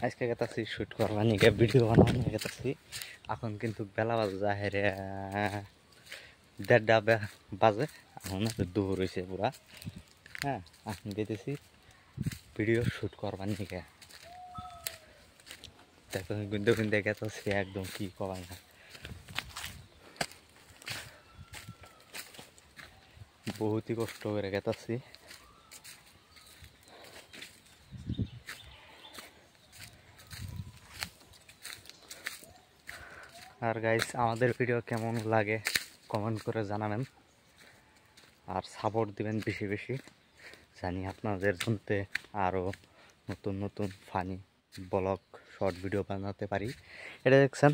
আজকে গেতাছি শুট করবা নিকে ভিডিও বানাবো নিয়ে গেতাছি। এখন কিন্তু বেলা বাজে হেরে 1:30 বাজে। এখন দুপুর হয়েছে পুরা। হ্যাঁ, এখন গেতেছি ভিডিও শুট করবা নিকে। দেখো কিন্তু কিন্তু গেতাছি একদম কি কবা না, বহুতই কষ্ট করে গেতাছি। আর গাইস আমাদের ভিডিও কেমন লাগে কমেন্ট করে জানাবেন, আর সাপোর্ট দিবেন বেশি বেশি, জানি আপনাদের জন্য আরও নতুন নতুন ফানি ব্লগ শর্ট ভিডিও বানাতে পারি। এটা দেখছেন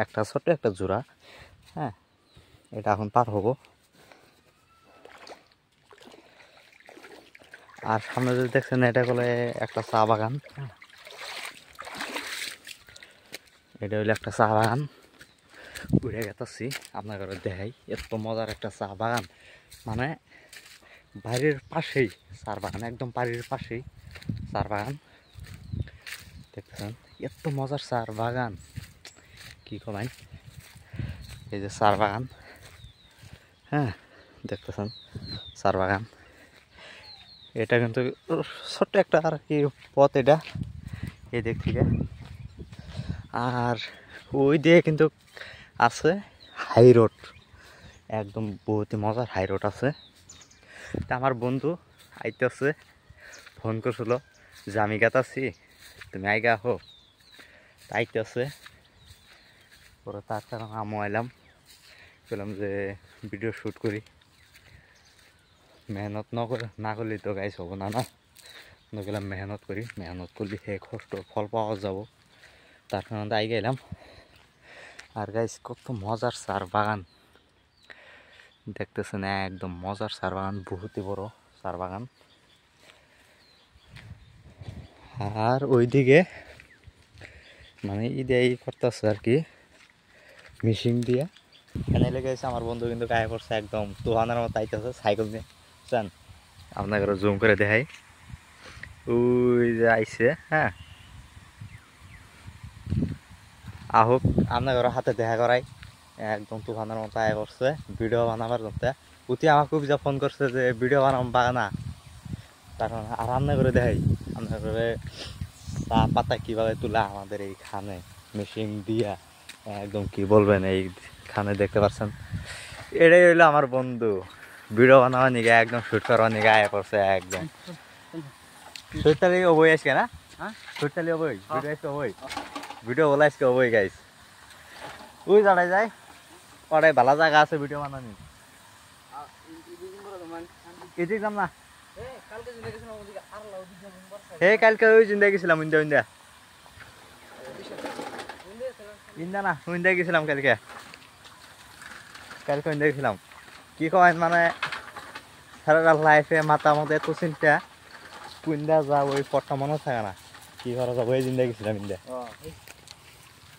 একটা ছোট্ট একটা জোড়া। হ্যাঁ, এটা এখন পার হব। আর সামনে যদি দেখছেন এটা হলো একটা চা বাগান। এটা হলো একটা চা বাগান। উড়ে গেতাছি আপনার ঘরে দেখাই, এত মজার একটা চা বাগান, মানে বাড়ির পাশেই চার বাগান, একদম বাড়ির পাশেই চার বাগান। দেখতেছেন এত মজার চার বাগান কি কমাই। এই যে চার বাগান, হ্যাঁ দেখতেছেন চার বাগান। এটা কিন্তু ছোট্ট একটা আর কি পথ এটা এই দিক থেকে। আর ওই দিয়ে কিন্তু আছে হাই রোড, একদম বহুতই মজার হাই রোড আছে। তা আমার বন্ধু আইতেছে, ফোন করছিল যে আমি গেতাছি তুমি আইগা হো, আইতেছে। পরে তার কারণে আমি আইলাম, বললাম যে ভিডিও শ্যুট করি। মেহনত না করলে তো গাইস হবো না, না গেলাম মেহনত করি, মেহনত করলে হে কষ্ট ফল পাওয়া যাব। তার কারণে আই গেলাম। আর গাইস কত মজার চার বাগান দেখতেছেন, একদম মজার চার বাগান, বহুতই বড় চার বাগান। আর ওইদিকে মানে ইদিয়াই করতেছে আর কি মেশিন দিয়ে। এনে লেগেছে আমার বন্ধু কিন্তু গায়ে পড়ছে একদম তুহানের মতো আইতেছে সাইকেল নিয়ে। চান আপনাকে জুম করে দেখাই, ওই যে আইছে। হ্যাঁ, আহুক আপনার হাতে দেখা করাই, একদম তুফানের মতো আয় করছে ভিডিও বানাবার জন্য। উঠি আমাকে খুব যা ফোন করছে যে ভিডিও বানাম বাগানা, কারণ আর রান্না করে দেখাই আপনার করে চা পাতা কীভাবে তোলা আমাদের এইখানে মেশিন দিয়া। একদম কি বলবেন, এইখানে দেখতে পাচ্ছেন এটাই হইলো আমার বন্ধু। ভিডিও বানাবার নিগে একদম শুট করবার নিগে আয় করছে একদম। শৈতালি অবই আজকে না, শৈতালি অবই ভিডিও আজকে অবই, ভিডিও বলা আজকে অবই গাইস। ওই জানাই যায় ওটাই ভালো জায়গা আছে ভিডিও বানানি। এদিক যাম না, এই কালকে ওই জিন্দা গেছিলাম ইন্দা ইন্দা ইন্দা না ইন্দা গেছিলাম কালকে, কালকে ইন্দা গেছিলাম। কি কয় মানে সারা লাইফে মাথা মতো এত চিন্তা কুইন্দা যাও ওই পটটা মনে থাকে না, কি করা যাবো। এই জিন্দা গেছিলাম ইন্দা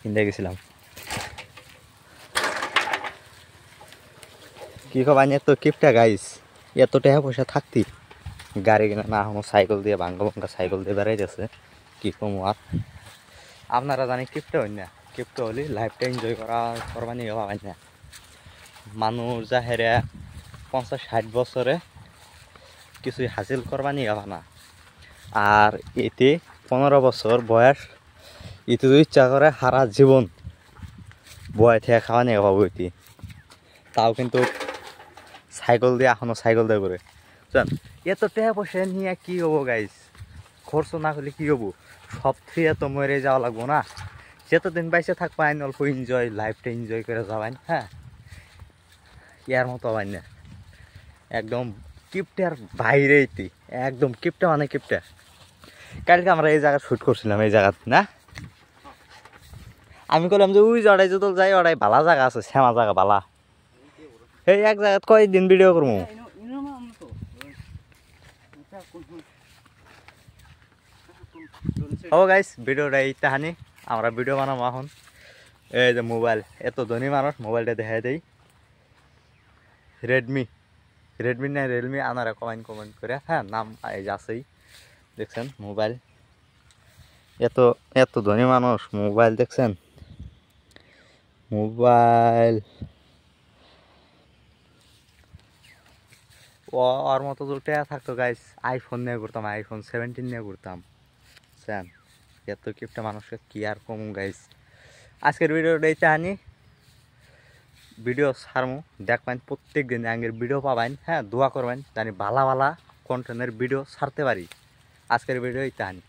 ইন্দা গেছিলাম। কি কবাই এত কিপটা গাইস, এত টাকা পয়সা থাকতি গাড়ি কিনা না, এখনো সাইকেল দিয়ে ভাঙ্গা ভাঙ্গা সাইকেল দিয়ে বেড়াইতেছে। কি কম আর আপনারা জানি কিপটা হই না, কিপটা হলে লাইফটা এনজয় করবা নিয়ে পাবেন না। মানুষ যা হেরে 50-60 বছরে কিছুই হাসিল করবা নিয়ে পাবা না। আর এতে 15 বছর বয়স, এতে তো ইচ্ছা করে সারা জীবন বয় থেকে খাওয়া নিয়ে পাবো এটি। তাও কিন্তু সাইকেল দিয়ে এখনো সাইকেল দিয়ে করে জান। এত টাকা পয়সা নিয়ে কি হবো গাইস, খরচ না করলে কি হবো, সব থেকে তো মরে যাওয়া লাগবো না। যতদিন বাইসে থাকবো আইন অল্প এনজয়, লাইফটা এনজয় করে যাবেন। হ্যাঁ, ইয়ার মতো হবেন না, একদম কিপটার বাইরে এটি, একদম কিপটা মানে কিপটা। কালকে আমরা এই জায়গা শ্যুট করছিলাম, এই জায়গা না আমি বললাম যে ওই জায়গায় যত যাই ওটাই ভালো জায়গা আছে, শ্যামা জায়গা ভালা। এই এক জায়গায় কয়দিন ভিডিও করবো। ও গাইস ভিডিওটা এই তাহানি আমরা ভিডিও বানাবো এখন। এই যে মোবাইল, এত ধনী মানুষ মোবাইলটা দেখাই দেই। রেডমি, রেডমি না রিয়েলমি আনারা কমেন্ট করে। হ্যাঁ, নাম এই যে আছেই দেখছেন মোবাইল। এত এত ধনী মানুষ মোবাইল দেখছেন, মোবাইল ওর মতো যদি টাকা থাকতো গাইস, আইফোন নিয়ে ঘুরতাম, আইফোন 17 নিয়ে ঘুরতাম। বুঝছেন, এত কিপটা মানুষকে কি আর কম গাইস। আজকের ভিডিওটা এইটা আনি, ভিডিও ছাড়মু দেখবেন, প্রত্যেক দিন আগের ভিডিও পাবেন। হ্যাঁ, দোয়া করবেন জানি ভালা ভালা কন্টেন্টের ভিডিও ছাড়তে পারি। আজকের ভিডিও এইটা আনি।